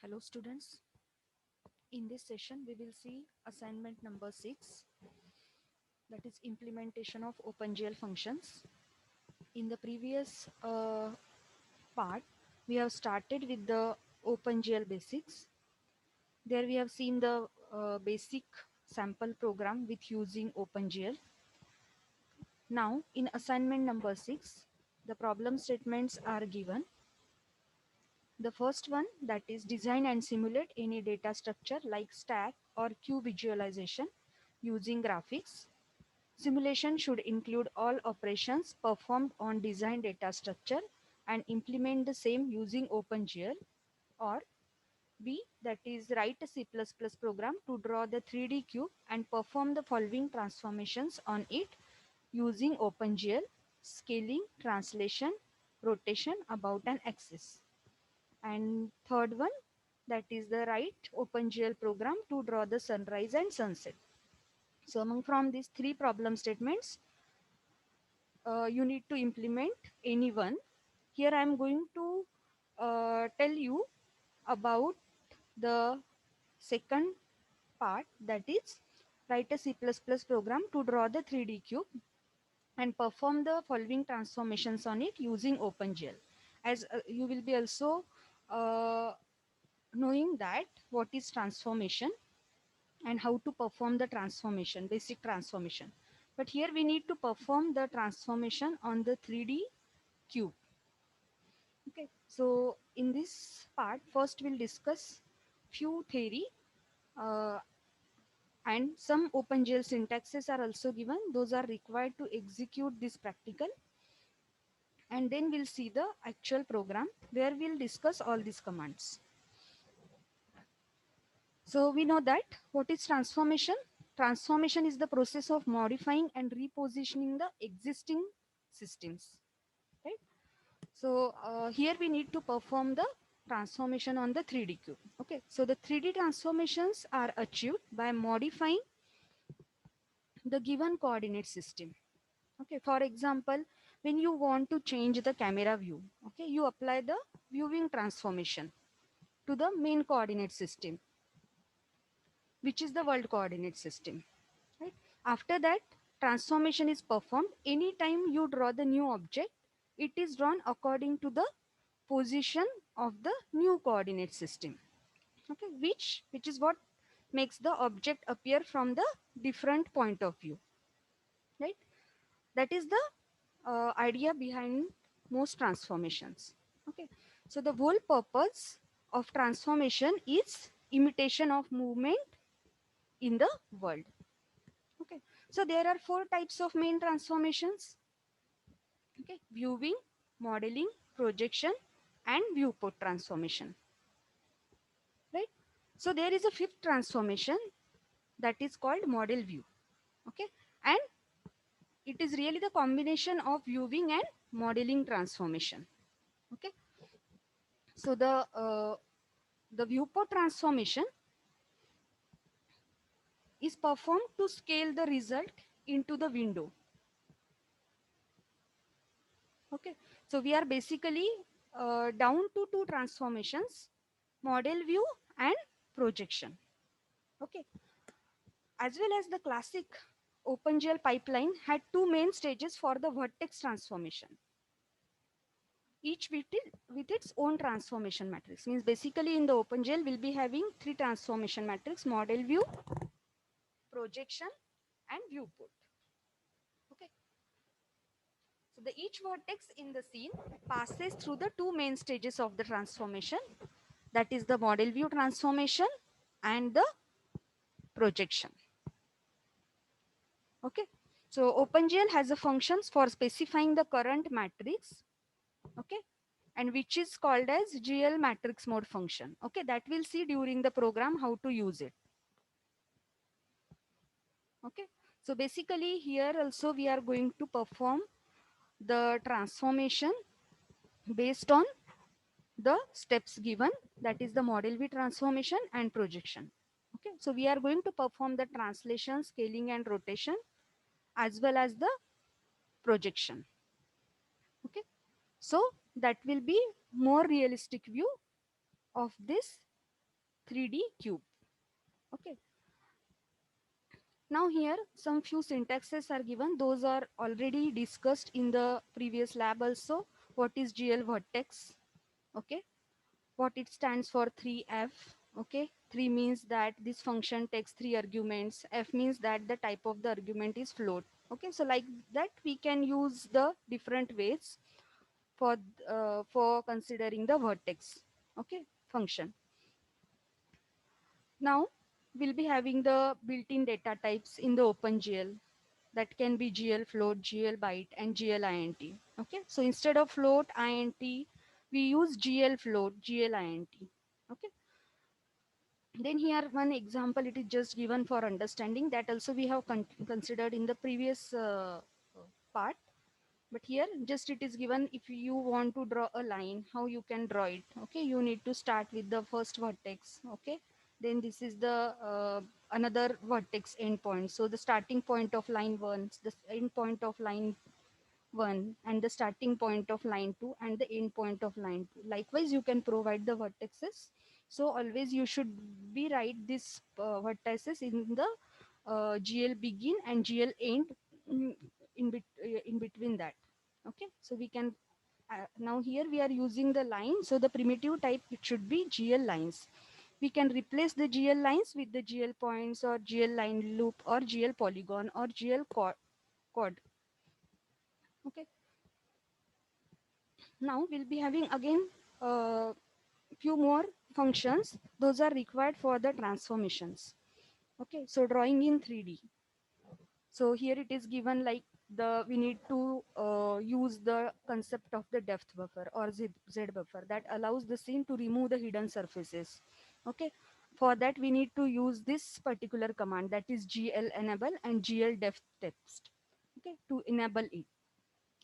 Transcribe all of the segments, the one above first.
Hello students, in this session we will see assignment number 6, that is implementation of OpenGL functions. In the previous part we have started with the OpenGL basics. There we have seen the basic sample program with using OpenGL. Now in assignment number 6 the problem statements are given. The first one, that is design and simulate any data structure like stack or queue visualization using graphics. Simulation should include all operations performed on design data structure and implement the same using OpenGL. Or B, that is write a C++ program to draw the 3D cube and perform the following transformations on it using OpenGL: scaling, translation, rotation, about and axis. And third one, that is the write OpenGL program to draw the sunrise and sunset. So among from these three problem statements, you need to implement any one. Here I am going to tell you about the second part, that is write a C++ program to draw the 3D cube and perform the following transformations on it using OpenGL. As you will be also uh, knowing that what is transformation and how to perform the transformation, basic transformation. But here we need to perform the transformation on the 3D cube. Okay, so in this part, first we'll discuss few theory uh, and some OpenGL syntaxes are also given. Those are required to execute this practical. And then we'll see the actual program where we'll discuss all these commands. So we know that what is transformation? Transformation is the process of modifying and repositioning the existing systems, right? So here we need to perform the transformation on the 3D cube. Okay, so the 3D transformations are achieved by modifying the given coordinate system. Okay, for example, when you want to change the camera view, okay, you apply the viewing transformation to the main coordinate system, which is the world coordinate system, right? After that, transformation is performed. Anytime you draw the new object, it is drawn according to the position of the new coordinate system, okay, which is what makes the object appear from the different point of view, right? That is the idea behind most transformations. Okay, so the whole purpose of transformation is imitation of movement in the world. Okay, so there are four types of main transformations. Okay, viewing, modeling, projection, and viewport transformation. Right. So there is a fifth transformation that is called model view. Okay, and it is really the combination of viewing and modeling transformation. Okay, so the viewport transformation is performed to scale the result into the window. Okay, so we are basically down to two transformations: model view and projection. Okay, as well as the classic OpenGL pipeline had two main stages for the vertex transformation, each with its own transformation matrix. Means basically in the OpenGL we'll be having three transformation matrix: model view, projection, and viewport. Okay, so the each vertex in the scene passes through the two main stages of the transformation, that is the model view transformation and the projection. Okay, so OpenGL has a functions for specifying the current matrix, okay, and which is called as GL matrix mode function. Okay, that we'll see during the program how to use it. Okay, so basically here also we are going to perform the transformation based on the steps given, that is the model view transformation and projection. Okay, so we are going to perform the translation, scaling, and rotation as well as the projection. Okay, so that will be more realistic view of this 3D cube. Okay. Now here some few syntaxes are given. Those are already discussed in the previous lab also. What is GL vertex? Okay. What it stands for 3F. Okay. 3 means that this function takes 3 arguments. F means that the type of the argument is float. Okay. So like that we can use the different ways for considering the vertex. Okay. Function. Now we'll be having the built-in data types in the OpenGL. That can be GL float, GL byte, and GL int. Okay, so instead of float int, we use GL float, GL int. Okay, then here one example, it is just given for understanding. That also we have considered in the previous part. But here just it is given, if you want to draw a line, how you can draw it. Okay, you need to start with the first vertex. Okay, then this is the another vertex endpoint. So the starting point of line 1, the end point of line 1, and the starting point of line 2 and the end point of line 2. Likewise you can provide the vertexes. So always you should be write this vertices in the GL begin and GL end, mm, in between that. Okay, so we can now here we are using the line, so the primitive type it should be GL lines. We can replace the GL lines with the GL points or GL line loop or GL polygon or GL chord. Okay, now we'll be having again few more functions. Those are required for the transformations. Okay, so drawing in 3D. So here it is given like the we need to use the concept of the depth buffer or Z buffer that allows the scene to remove the hidden surfaces. Okay, for that we need to use this particular command, that is GL enable and GL depth text. Okay, to enable it.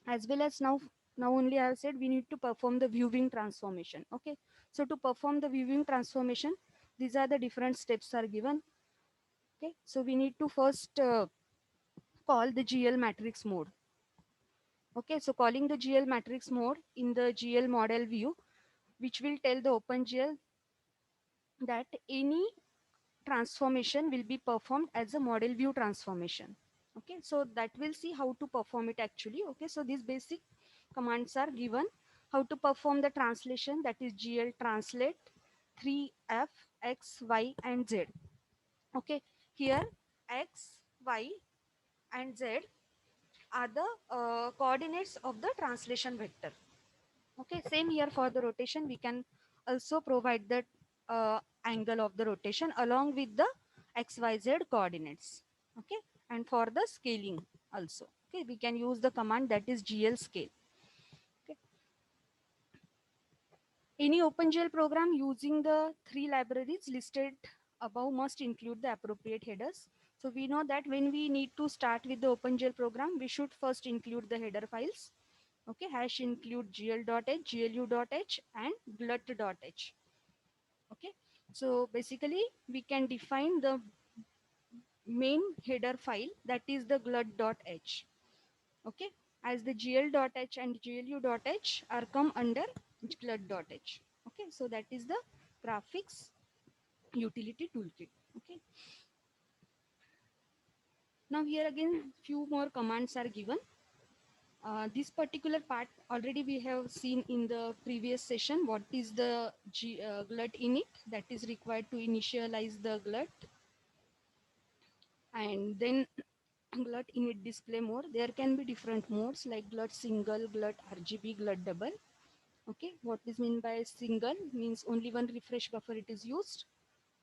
As well as now only I have said we need to perform the viewing transformation. Okay, so to perform the viewing transformation, these are the different steps are given. Okay, so we need to first call the GL matrix mode. Okay, so calling the GL matrix mode in the GL model view, which will tell the OpenGL that any transformation will be performed as a model view transformation. Okay, so that will see how to perform it actually. Okay, so these basic commands are given. How to perform the translation, that is GL translate 3F, X, Y, and Z. Okay, here X, Y, and Z are the coordinates of the translation vector. Okay, same here for the rotation. We can also provide the angle of the rotation along with the XYZ coordinates. Okay, and for the scaling also. Okay, we can use the command that is GL scale. Okay. Any OpenGL program using the 3 libraries listed above must include the appropriate headers. So we know that when we need to start with the OpenGL program, we should first include the header files. Okay, hash include gl.h, glu.h, and glut.h. Okay, so basically we can define the main header file, that is the glut.h. Okay, as the gl.h and glu.h are come under glut.h. Okay, so that is the graphics utility toolkit. Okay, now here again few more commands are given. This particular part already we have seen in the previous session. What is the glut init that is required to initialize the glut, and then glut init display mode. There can be different modes like glut single, glut RGB, glut double. Okay, what is mean by single means only one refresh buffer it is used,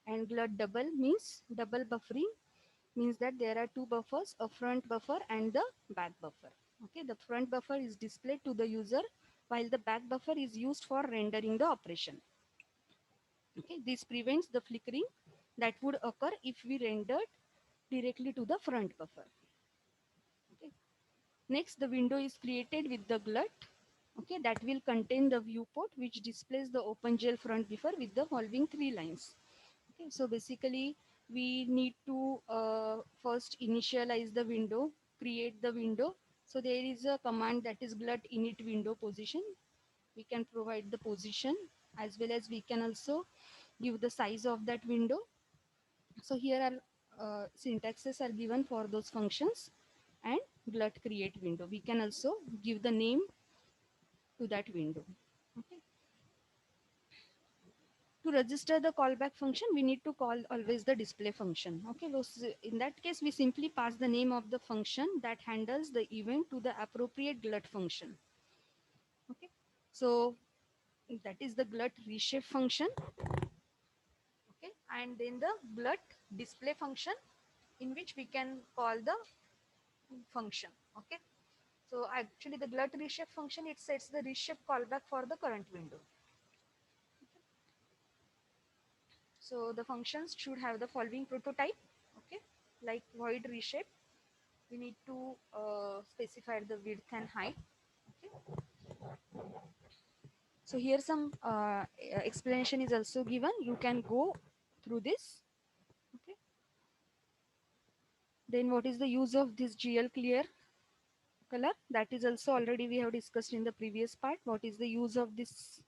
and glut double means double buffering, means that there are two buffers, a front buffer and the back buffer. Okay, the front buffer is displayed to the user while the back buffer is used for rendering the operation. Okay, this prevents the flickering that would occur if we rendered directly to the front buffer. Okay. Next, the window is created with the glut. Okay, that will contain the viewport which displays the OpenGL front buffer with the following 3 lines. Okay, so basically we need to first initialize the window, create the window. So there is a command that is glut init window position. We can provide the position, as well as we can also give the size of that window. So here are syntaxes are given for those functions, and glut create window. We can also give the name to that window. Okay. To register the callback function, we need to call always the display function. Okay, so in that case, we simply pass the name of the function that handles the event to the appropriate glut function. Okay, so that is the glut reshape function. Okay, and then the glut display function, in which we can call the function. Okay, so actually the glut reshape function, it sets the reshape callback for the current window. So the functions should have the following prototype. Okay, like void reshape, we need to specify the width and height. Okay, so here some explanation is also given, you can go through this. Okay, then what is the use of this GL clear color, that is also already we have discussed in the previous part. What is the use of this?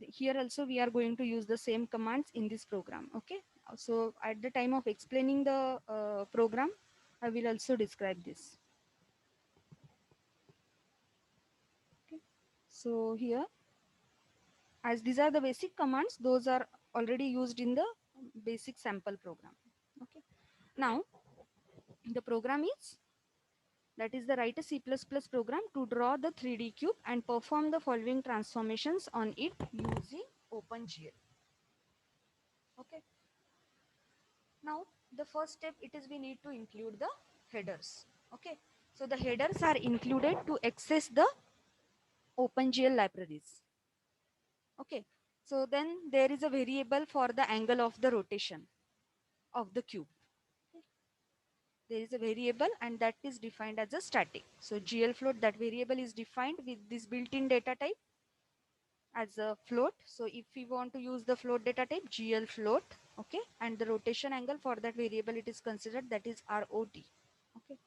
Here also we are going to use the same commands in this program. Okay, so at the time of explaining the program, I will also describe this. Okay, so here, as these are the basic commands, those are already used in the basic sample program. Okay, now the program is, that is the write a C++ program to draw the 3D cube and perform the following transformations on it using OpenGL. Okay, now the first step, it is we need to include the headers. Okay, so the headers are included to access the OpenGL libraries. Okay, so then there is a variable for the angle of the rotation of the cube. There is a variable, and that is defined as a static. So GL float, that variable is defined with this built-in data type as a float. So if we want to use the float data type, GL float. Okay, and the rotation angle for that variable, it is considered, that is ROT. Okay,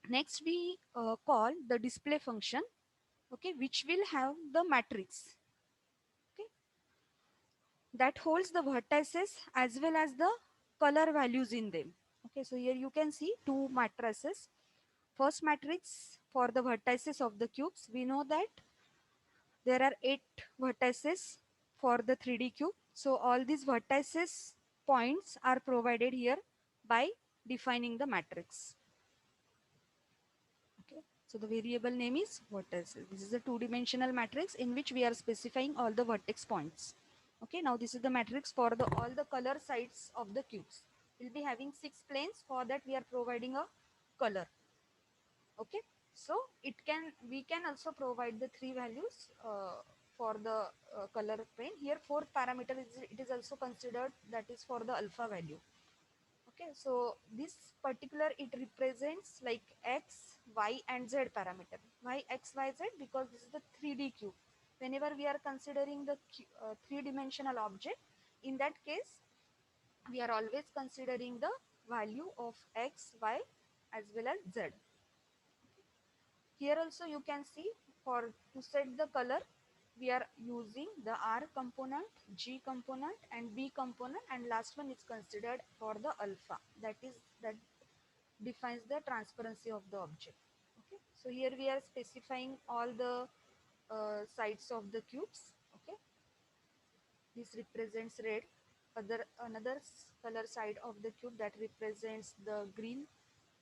next we call the display function. Okay, which will have the matrix. Okay, that holds the vertices as well as the color values in them. Okay, so here you can see two matrices. First matrix for the vertices of the cubes, we know that there are 8 vertices for the 3D cube. So all these vertices points are provided here by defining the matrix. Okay, so the variable name is vertices. This is a two-dimensional matrix in which we are specifying all the vertex points. Okay, now this is the matrix for the all the color sides of the cubes. We'll be having 6 planes. For that we are providing a color. Okay, so we can also provide the 3 values for the color plane. Here fourth parameter is, it is also considered, that is for the alpha value. Okay, so this particular, it represents like x, y and z parameter. Why x, y, z? Because this is the 3D cube. Whenever we are considering the 3-dimensional object, in that case we are always considering the value of x, y as well as z. Here also you can see, for to set the color, we are using the R component, G component and B component, and last one is considered for the alpha, that is, that defines the transparency of the object. Okay, so here we are specifying all the sides of the cubes. Okay, this represents red. Another color side of the cube, that represents the green.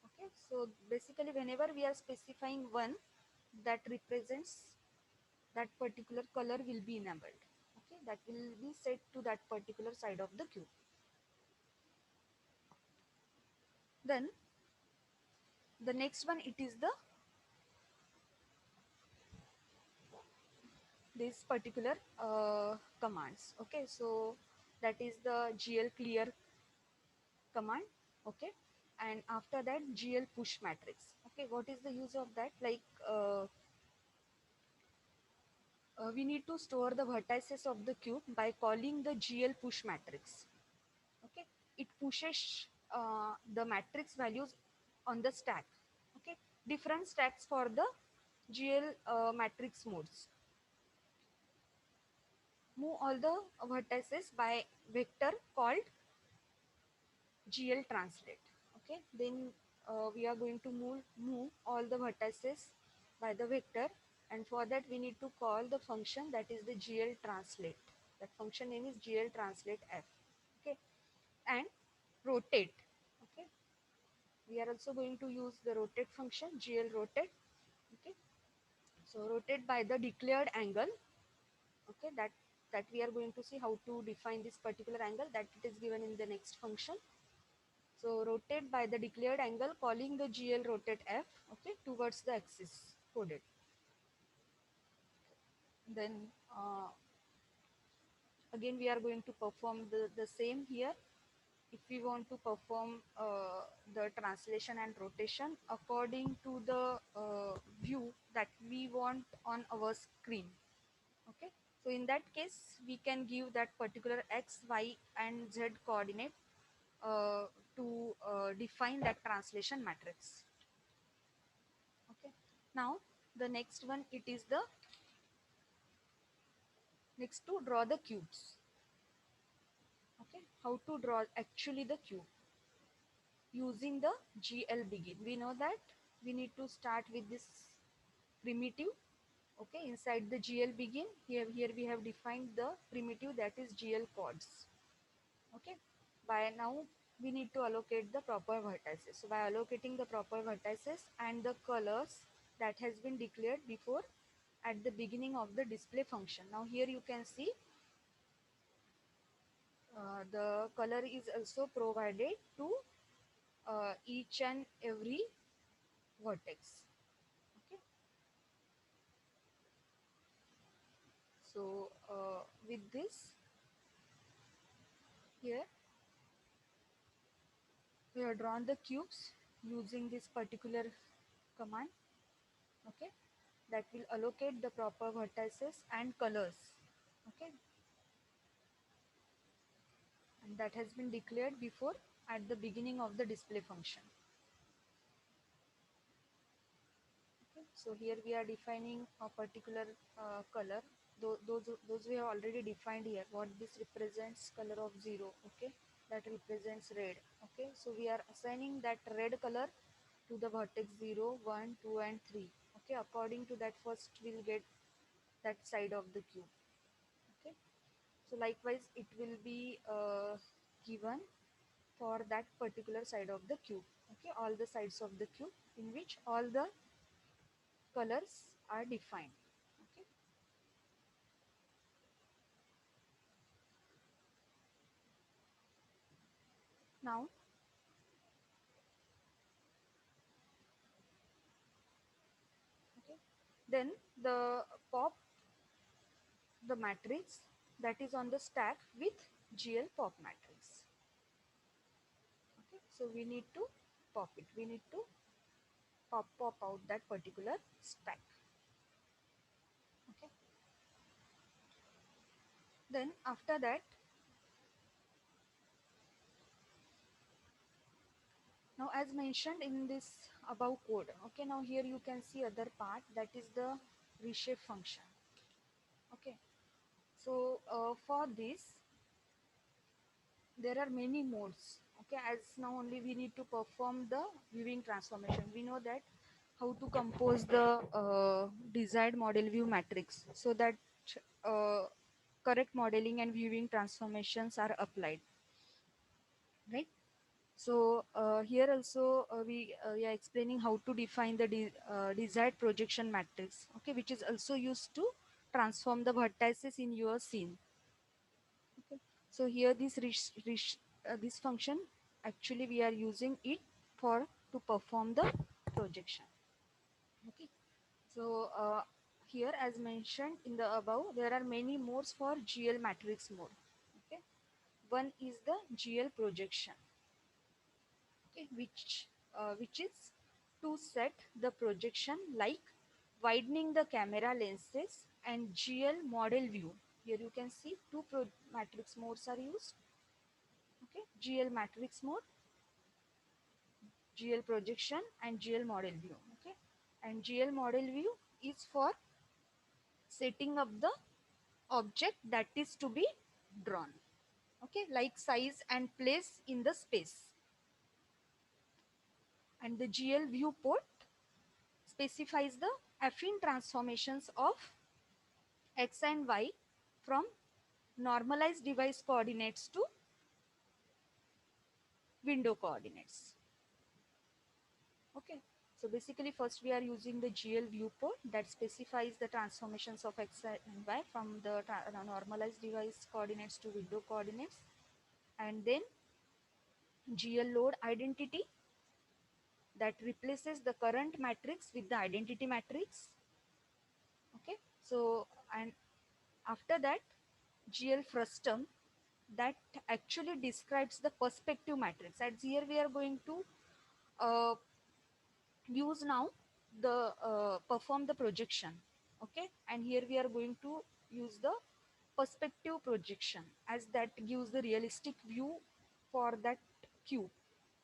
Okay, so basically whenever we are specifying one, that represents that particular color will be enabled. Okay, that will be set to that particular side of the cube. Then the next one, it is the this particular commands. Okay, so that is the GL clear command. Okay, and after that GL push matrix. Okay, what is the use of that? Like we need to store the vertices of the cube by calling the GL push matrix. Okay, it pushes the matrix values on the stack. Okay, different stacks for the GL matrix modes. move all the vertices by vector called GL translate. Okay, then we are going to move all the vertices by the vector, and for that we need to call the function that is the GL translate. That function name is GL translate f. Okay, and rotate. Okay, we are also going to use the rotate function GL rotate. Okay, so rotate by the declared angle. Okay, that we are going to see how to define this particular angle, that it is given in the next function. So rotate by the declared angle calling the GL rotate f, okay, towards the axis coded. Then again we are going to perform the same here. If we want to perform the translation and rotation according to the view that we want on our screen. Okay, so in that case we can give that particular x, y and z coordinate uh, to define that translation matrix. Okay, now the next one, it is the next to draw the cubes. Okay, how to draw actually the cube using the GL begin. We know that we need to start with this primitive. Okay, inside the GL begin, here we have defined the primitive, that is GL chords. Okay, by now we need to allocate the proper vertices. So by allocating the proper vertices and the colors that has been declared before at the beginning of the display function. Now here you can see the color is also provided to each and every vertex. Okay, so with this, here we have drawn the cubes using this particular command. Okay, that will allocate the proper vertices and colors. Okay, and that has been declared before at the beginning of the display function. Okay, so here we are defining a particular color. Those we have already defined here. What this represents, color of 0. Okay, that represents red. Okay, so we are assigning that red color to the vertex 0, 1, 2 and 3. Okay, according to that, first we'll get that side of the cube. Okay, so likewise it will be given for that particular side of the cube. Okay, all the sides of the cube in which all the colors are defined. Okay, now okay, then the pop the matrix that is on the stack with GL pop matrix. Okay, so we need to pop it. We need to pop out that particular stack. Okay, then after that, now as mentioned in this above code, okay, now here you can see other part, that is the reshape function. Okay, so for this there are many modes. Okay, as now only we need to perform the viewing transformation. We know that how to compose the desired model view matrix so that uh, correct modeling and viewing transformations are applied, right? So here also we are explaining how to define the desired projection matrix, okay, which is also used to transform the vertices in your scene. Okay, so here this function, actually we are using it for to perform the projection. Okay, so here as mentioned in the above, there are many modes for GL matrix mode. Okay, one is the GL projection. Okay, which is to set the projection like widening the camera lenses and GL model view. Here you can see two matrix modes are used. Okay, GL matrix mode, GL projection and GL model view. Okay, and GL model view is for setting up the object that is to be drawn. Okay, like size and place in the space. And the GL viewport specifies the affine transformations of x and y from normalized device coordinates to window coordinates. Okay, so basically first we are using the GL viewport that specifies the transformations of x and y from the normalized device coordinates to window coordinates, and then GL load identity that replaces the current matrix with the identity matrix. Okay, so and after that GL frustum that actually describes the perspective matrix. As here we are going to uh, use now the perform the projection. Okay, and here we are going to use the perspective projection as that gives the realistic view for that cube.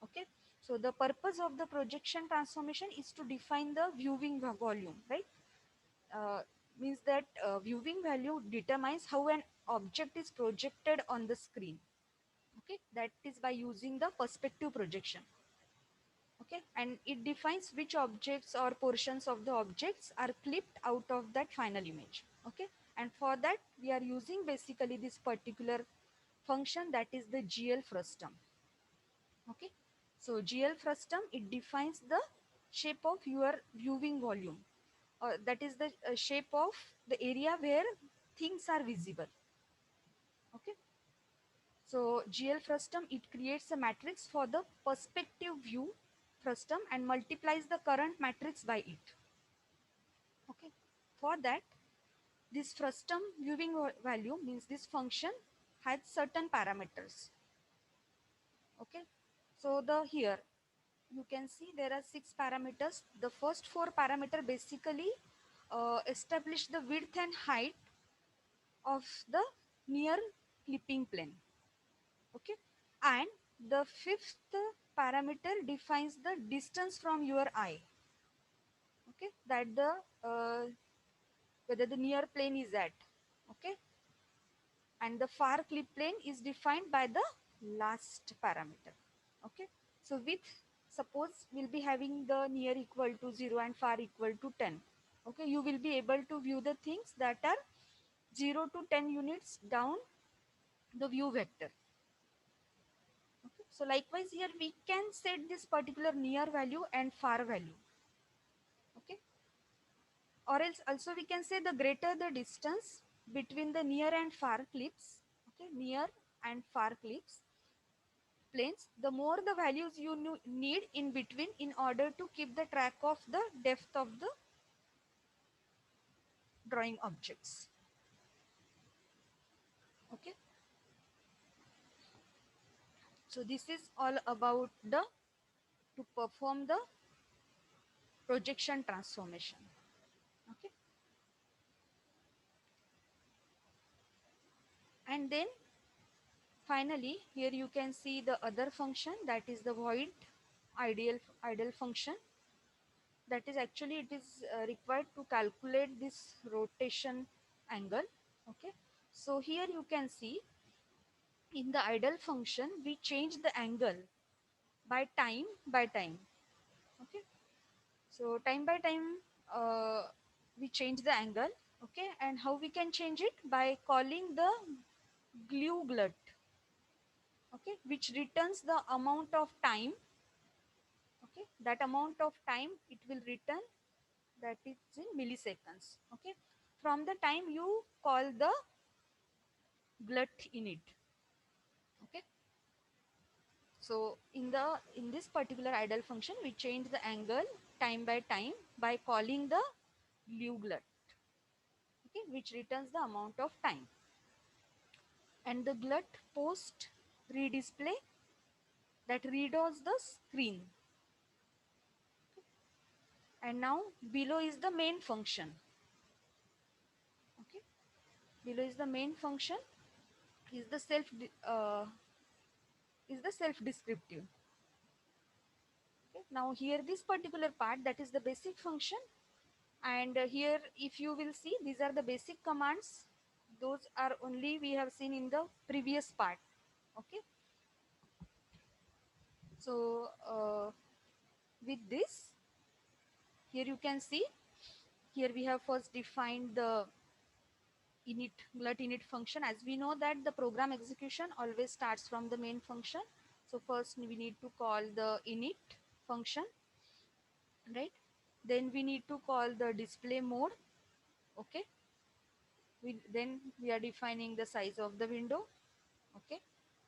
Okay, so the purpose of the projection transformation is to define the viewing volume, right? uh, Means that viewing value determines how an object is projected on the screen. Okay, that is by using the perspective projection. Okay, and it defines which objects or portions of the objects are clipped out of that final image. Okay, and for that we are using basically this particular function, that is the GL frustum. Okay, so GL frustum, it defines the shape of your viewing volume, that is the shape of the area where things are visible. Okay, so GL frustum, it creates a matrix for the perspective view frustum and multiplies the current matrix by it. Okay, for that this frustum viewing value means this function has certain parameters. Okay, so the here you can see there are 6 parameters. The first 4 parameter basically establish the width and height of the near clipping plane. Okay, and the fifth parameter defines the distance from your eye. Okay, that the whether the near plane is at. Okay, and the far clip plane is defined by the last parameter. Okay, so with suppose we'll be having the near equal to 0 and far equal to 10. Okay, you will be able to view the things that are 0 to 10 units down the view vector. Okay, so likewise here we can set this particular near value and far value. Okay, or else also we can say the greater the distance between the near and far clips. Okay, near and far clips planes, the more the values you need in between in order to keep the track of the depth of the drawing objects. Okay, so this is all about the to perform the projection transformation. Okay, and then finally here you can see the other function, that is the void ideal function, that is actually it is required to calculate this rotation angle. Okay, so here you can see in the ideal function we change the angle by time. Okay, so time by time we change the angle. Okay, and how we can change it? By calling the glue glut. Okay, which returns the amount of time. Okay, that amount of time it will return, that is in milliseconds. Okay, from the time you call the glut in it. Okay, so in this particular ideal function we change the angle time by time by calling the glue glut. Okay, which returns the amount of time, and the glut post redisplay that redraws the screen. And now below is the main function. Okay, below is the main function, is the uh, self descriptive. Okay, now here this particular part, that is the basic function, and here if you will see these are the basic commands those are only we have seen in the previous part. Okay, so with this, here you can see, here we have first defined the init glut init function. As we know that the program execution always starts from the main function, so first we need to call the init function, right? Then we need to call the display mode. Okay, then we are defining the size of the window. Okay,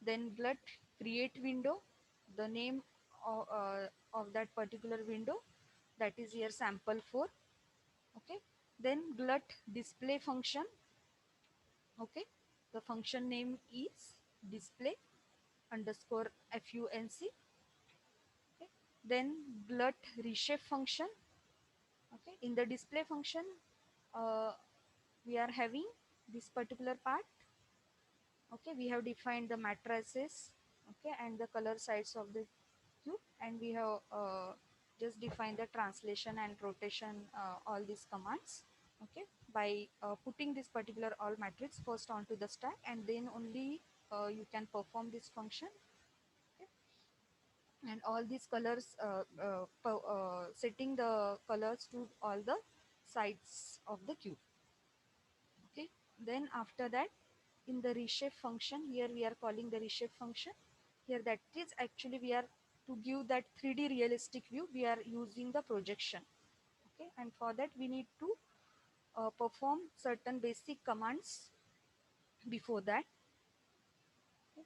then glut create window, the name of that particular window, that is here sample 4. Okay, then glut display function. Okay, the function name is display underscore func. Okay, then glut reshape function. Okay, in the display function, uh, we are having this particular part. Okay, we have defined the matrices, okay, and the color sides of the cube, and we have just defined the translation and rotation, all these commands. Okay, by putting this particular all matrix first onto the stack, and then only you can perform this function. Okay, and all these colors, setting the colors to all the sides of the cube. Okay, then after that, in the reshape function, here we are calling the reshape function. Here that is actually we are to give that 3D realistic view, we are using the projection. Okay, and for that we need to perform certain basic commands before that. Okay.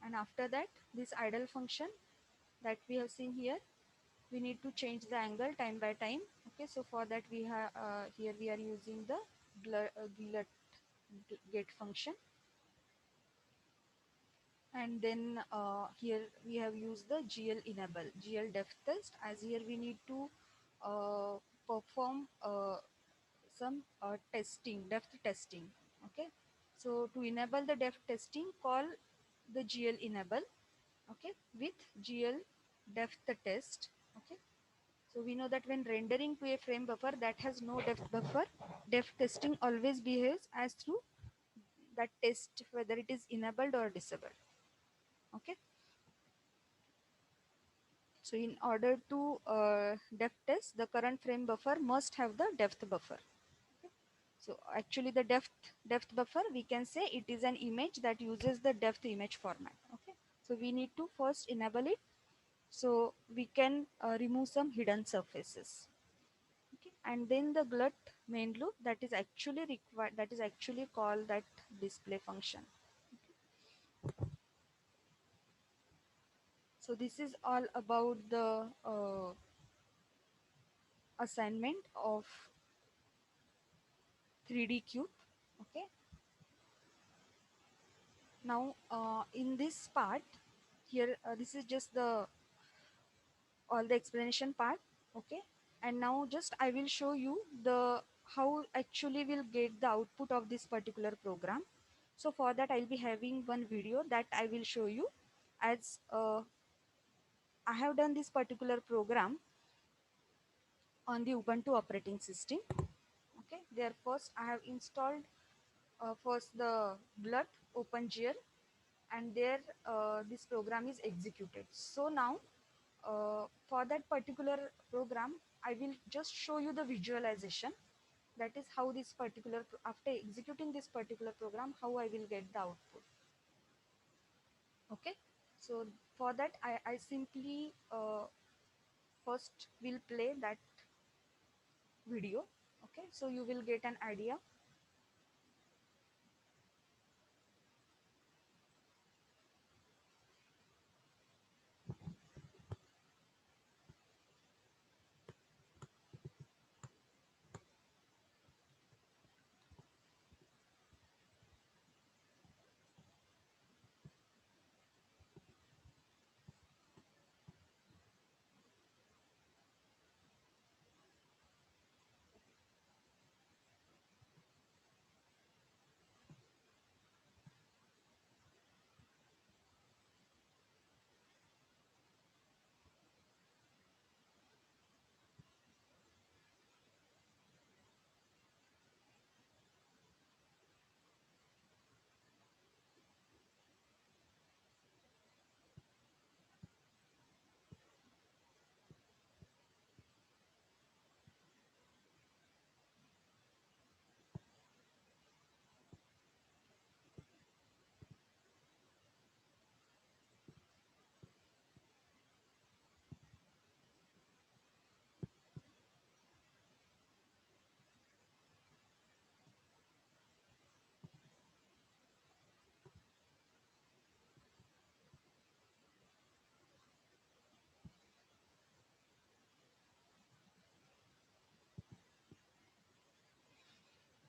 And after that, this idle function that we have seen here, we need to change the angle time by time. Okay, so for that we have here we are using the glut get function. And then here we have used the GL enable, GL depth test, as here we need to perform some testing, depth testing. Okay, so to enable the depth testing, call the GL enable, okay, with GL depth test. Okay, so we know that when rendering to a frame buffer that has no depth buffer, depth testing always behaves as through that test whether it is enabled or disabled. Okay, so in order to depth test, the current frame buffer must have the depth buffer. Okay. So actually the depth buffer, we can say it is an image that uses the depth image format. Okay. So we need to first enable it, so we can remove some hidden surfaces. Okay. And then the glut main loop, that is actually required, that is actually called that display function. So this is all about the assignment of 3D cube. Okay, now in this part here, this is just the all the explanation part. Okay, and now just I will show you the how actually we'll get the output of this particular program. So for that I'll be having one video that I will show you, as I have done this particular program on the Ubuntu operating system. Okay, there first I have installed first the glut OpenGL, and there this program is executed. So now for that particular program I will just show you the visualization, that is how this particular after executing this particular program how I will get the output. Okay, so for that I simply first will play that video. Okay, so you will get an idea.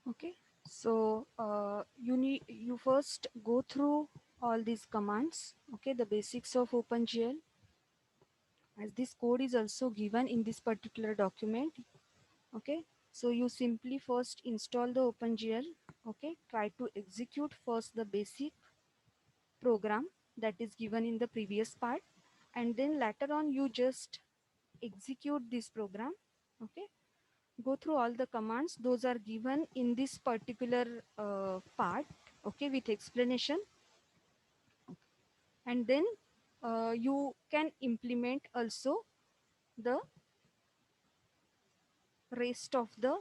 Okay, so you first go through all these commands. Okay, the basics of OpenGL, as this code is also given in this particular document. Okay, so you simply first install the OpenGL. Okay, try to execute first the basic program that is given in the previous part, and then later on you just execute this program. Okay, go through all the commands, those are given in this particular part, okay, with explanation. And then you can implement also the rest of the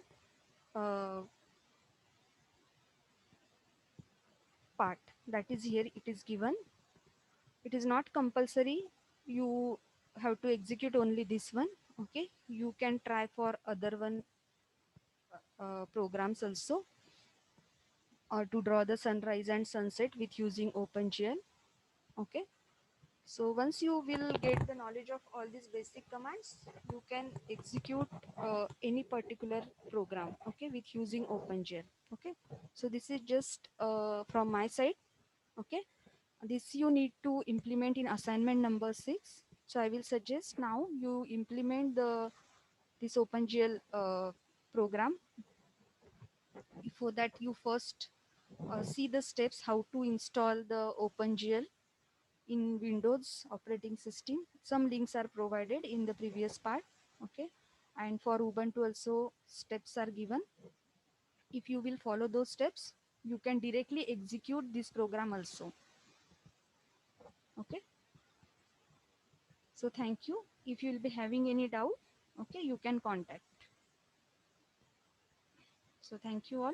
uh, part that is here it is given. It is not compulsory you have to execute only this one. Okay, you can try for other one programs also, or to draw the sunrise and sunset with using OpenGL. Okay, so once you will get the knowledge of all these basic commands, you can execute any particular program, okay, with using OpenGL. Okay, so this is just from my side. Okay, this you need to implement in assignment number 6. So I will suggest now you implement the this OpenGL program. Before that, you first see the steps how to install the OpenGL in Windows operating system. Some links are provided in the previous part. Okay, and for Ubuntu also steps are given. If you will follow those steps, you can directly execute this program also. Okay, so thank you. If you will be having any doubt, okay, you can contact. So thank you all.